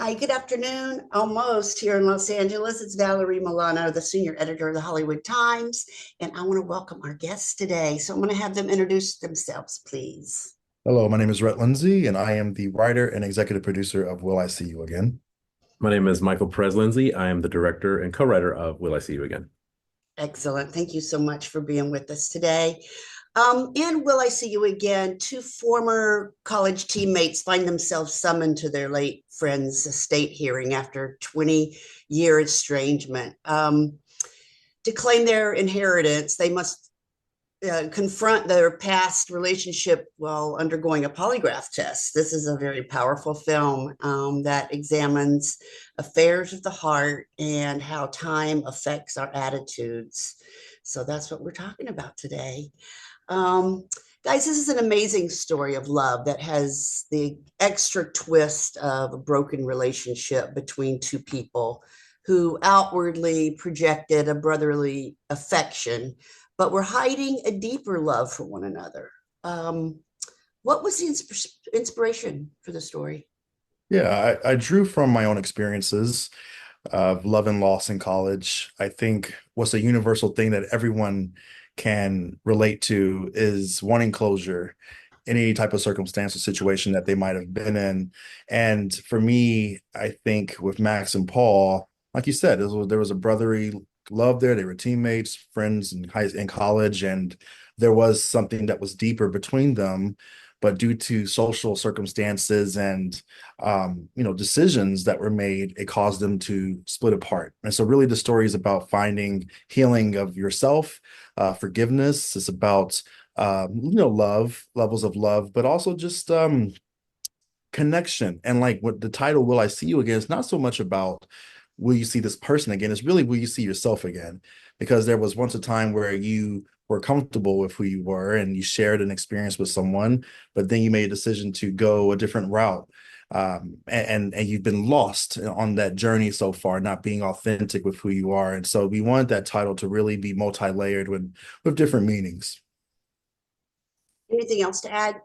Hi, good afternoon. Almost here in Los Angeles. It's Valerie Milano, the senior editor of the Hollywood Times, and I want to welcome our guests today. So I'm going to have them introduce themselves, please. Hello, my name is Rhett Lindsey, and I am the writer and executive producer of Will I See You Again? My name is Michael Perez Lindsey. I am the director and co-writer of Will I See You Again? Excellent. Thank you so much for being with us today. In Will I See You Again, two former college teammates find themselves summoned to their late friend's estate hearing after 20-year estrangement. To claim their inheritance, they must confront their past relationship while undergoing a polygraph test. This is a very powerful film that examines affairs of the heart and how time affects our attitudes. So that's what we're talking about today. Guys, this is an amazing story of love that has the extra twist of a broken relationship between two people who outwardly projected a brotherly affection, but were hiding a deeper love for one another. What was the inspiration for the story? Yeah, I drew from my own experiences of love and loss in college. I think what's a universal thing that everyone can relate to is wanting closure in any type of circumstance or situation that they might have been in. And for me, I think with Max and Paul, like you said, there was a brotherly love there. They were teammates, friends in college, and there was something that was deeper between them. But due to social circumstances and decisions that were made, it caused them to split apart. And so, really, the story is about finding healing of yourself, forgiveness. It's about love, levels of love, but also just connection. And like what the title "Will I See You Again" is not so much about will you see this person again? It's really will you see yourself again? Because there was once a time where you were comfortable with who you were and you shared an experience with someone, but then you made a decision to go a different route. And you've been lost on that journey so far, not being authentic with who you are. And so we wanted that title to really be multi-layered with different meanings. Anything else to add?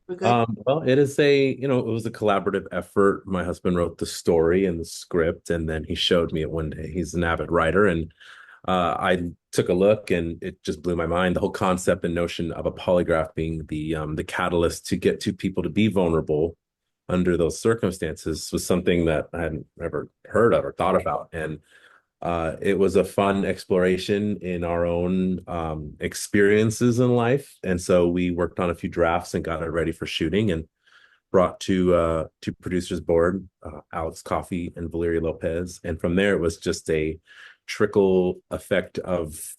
We're good. Well, it was a collaborative effort. My husband wrote the story and the script, and then he showed me it one day. He's an avid writer, and I took a look, and it just blew my mind. The whole concept and notion of a polygraph being the catalyst to get two people to be vulnerable under those circumstances was something that I hadn't ever heard of or thought about. And it was a fun exploration in our own experiences in life. And so we worked on a few drafts and got it ready for shooting and brought to producers board, Alex Coffey and Valeria Lopez. And from there, it was just a trickle effect of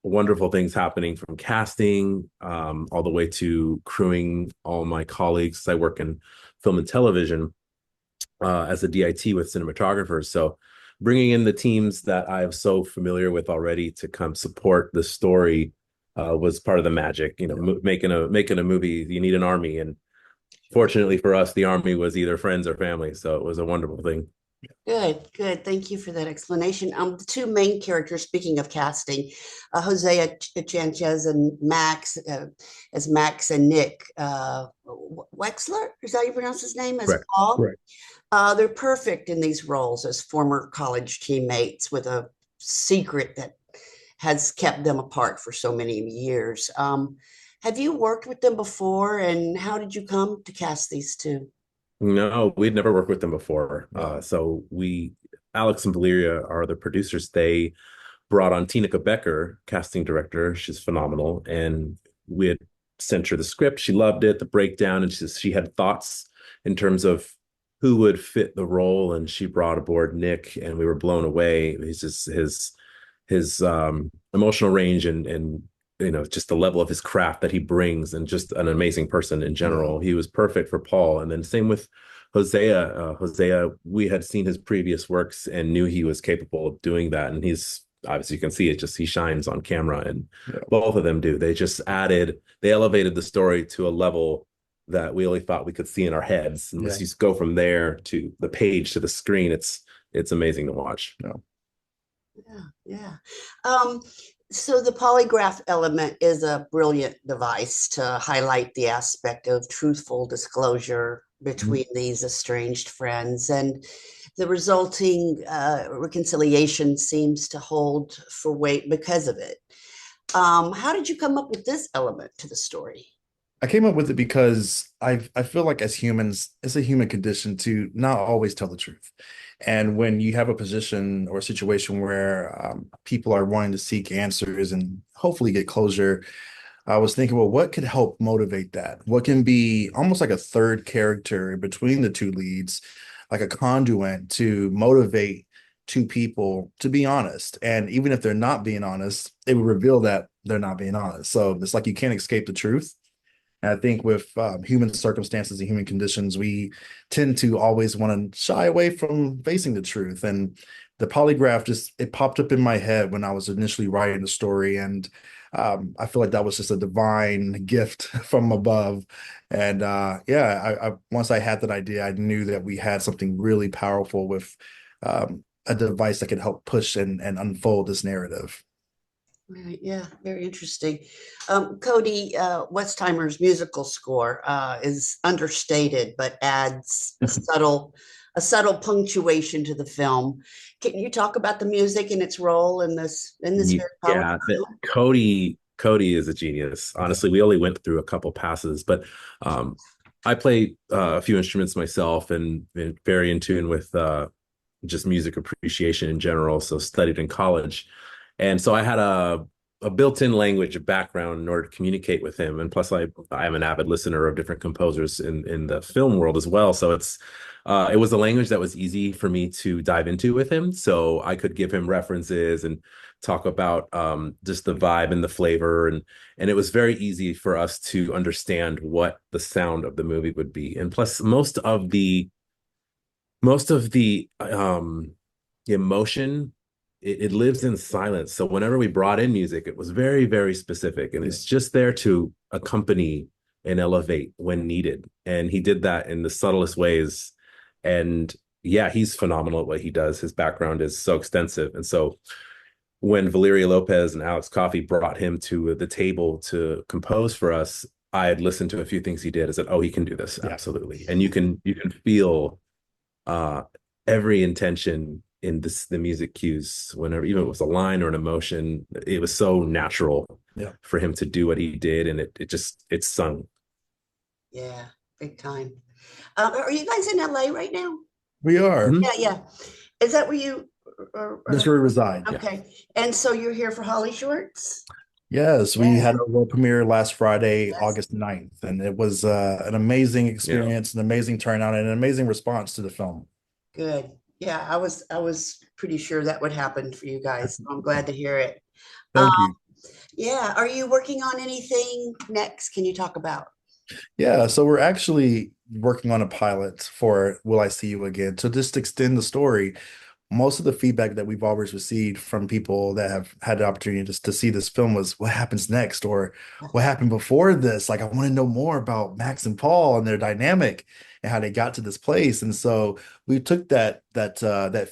wonderful things happening from casting all the way to crewing all my colleagues. I work in film and television as a DIT with cinematographers. So bringing in the teams that I'm so familiar with already to come support the story was part of the magic. Making a movie, you need an army, and fortunately for us, the army was either friends or family. So it was a wonderful thing. Good, good. Thank you for that explanation. The two main characters, speaking of casting, Hosea Chanchez and Max, as Max and Nick Wexler, is that how you pronounce his name, as Correct. Paul? Right. They're perfect in these roles as former college teammates with a secret that has kept them apart for so many years. Have you worked with them before, and how did you come to cast these two? No, we'd never worked with them before. Alex and Valeria are the producers. They brought on Tina Becker, casting director. She's phenomenal. And we had sent her the script. She loved it, the breakdown, and she had thoughts in terms of who would fit the role. And she brought aboard Nick, and we were blown away. He's just his emotional range and just the level of his craft that he brings, and just an amazing person in general. He was perfect for Paul. And then same with Hosea, we had seen his previous works and knew he was capable of doing that. And he's obviously, you can see it, just he shines on camera, and both of them do. They elevated the story to a level that we only thought we could see in our heads. And let's just go from there to the page to the screen. It's amazing to watch. Yeah, yeah. So the polygraph element is a brilliant device to highlight the aspect of truthful disclosure between these estranged friends, and the resulting reconciliation seems to hold for weight because of it. How did you come up with this element to the story? I came up with it because I feel like as humans, it's a human condition to not always tell the truth. And when you have a position or a situation where people are wanting to seek answers and hopefully get closure, I was thinking, well, what could help motivate that? What can be almost like a third character between the two leads, like a conduit to motivate two people to be honest. And even if they're not being honest, it would reveal that they're not being honest. So it's like you can't escape the truth. And I think with human circumstances and human conditions, we tend to always want to shy away from facing the truth. And the polygraph just, it popped up in my head when I was initially writing the story. And I feel like that was just a divine gift from above. And yeah, once I had that idea, I knew that we had something really powerful with a device that could help push and unfold this narrative. Right, yeah, very interesting. Cody, Westheimer's musical score is understated, but adds a subtle punctuation to the film. Can you talk about the music and its role in this very Yeah, powerful film? Cody is a genius. Honestly, we only went through a couple passes, but I play a few instruments myself and very in tune with just music appreciation in general. So studied in college. And so I had a built-in language, a background in order to communicate with him. And plus I am an avid listener of different composers in the film world as well. So it was a language that was easy for me to dive into with him. So I could give him references and talk about just the vibe and the flavor. And it was very easy for us to understand what the sound of the movie would be. And plus the emotion, it lives in silence. So whenever we brought in music, it was very, very specific, and it's just there to accompany and elevate when needed. And he did that in the subtlest ways. And yeah, he's phenomenal at what he does. His background is so extensive. And so when Valeria Lopez and Alex Coffey brought him to the table to compose for us, I had listened to a few things he did. I said, oh, he can do this. Yeah. Absolutely. And you can feel every intention in the music cues, whenever, even if it was a line or an emotion, it was so natural for him to do what he did. And it's sung. Yeah, big time. Are you guys in LA right now? We are. Mhm. Yeah. Is that where you That's where we reside. okay. And so you're here for Holly Shorts? Yes, we had a world premiere last Friday, Yes. August 9th, and it was an amazing experience, an amazing turnout, and an amazing response to the film. Good. Yeah, I was pretty sure that would happen for you guys. So I'm glad to hear it. Thank you. Yeah. Are you working on anything next? Can you talk about? Yeah, so we're actually working on a pilot for Will I See You Again? To just extend the story, most of the feedback that we've always received from people that have had the opportunity to see this film was what happens next or what happened before this. Like, I want to know more about Max and Paul and their dynamic and how they got to this place. And so we took that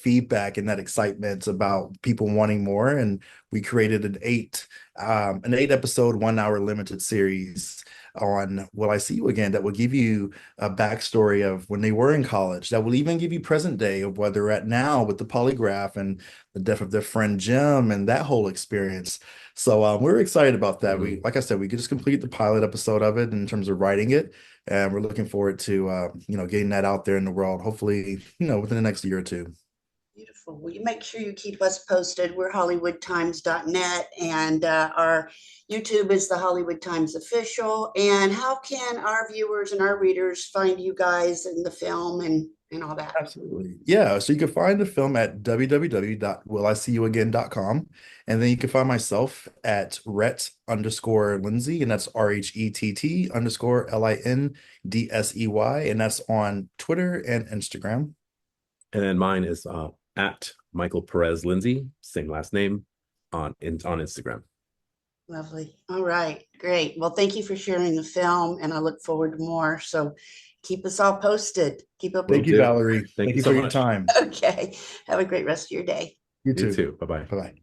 feedback and that excitement about people wanting more, and we created an eight episode 1 hour limited series on Will I See You Again that will give you a backstory of when they were in college, that will even give you present day of where they're at now with the polygraph and the death of their friend Jim and that whole experience. So we're excited about that. We, like I said, we just completed the pilot episode of it in terms of writing it, and we're looking forward to getting that out there in the world, hopefully within the next year or two. Beautiful. Well, you make sure you keep us posted. We're hollywoodtimes.net, and our YouTube is the Hollywood Times Official. And how can our viewers and our readers find you guys in the film and all that? Absolutely. Yeah. So you can find the film at www.williseeyouagain.com. And then you can find myself at Rhett_Lindsey, and that's RHETT_LINDSEY. And that's on Twitter and Instagram. And then mine is at Michael Perez Lindsey, same last name, on Instagram. Lovely. All right. Great. Well, thank you for sharing the film, and I look forward to more. So keep us all posted. Keep up. Thank you, Valerie. Thank you for so your much. time. Okay. Have a great rest of your day. You You too. too. Bye-bye. Bye-bye.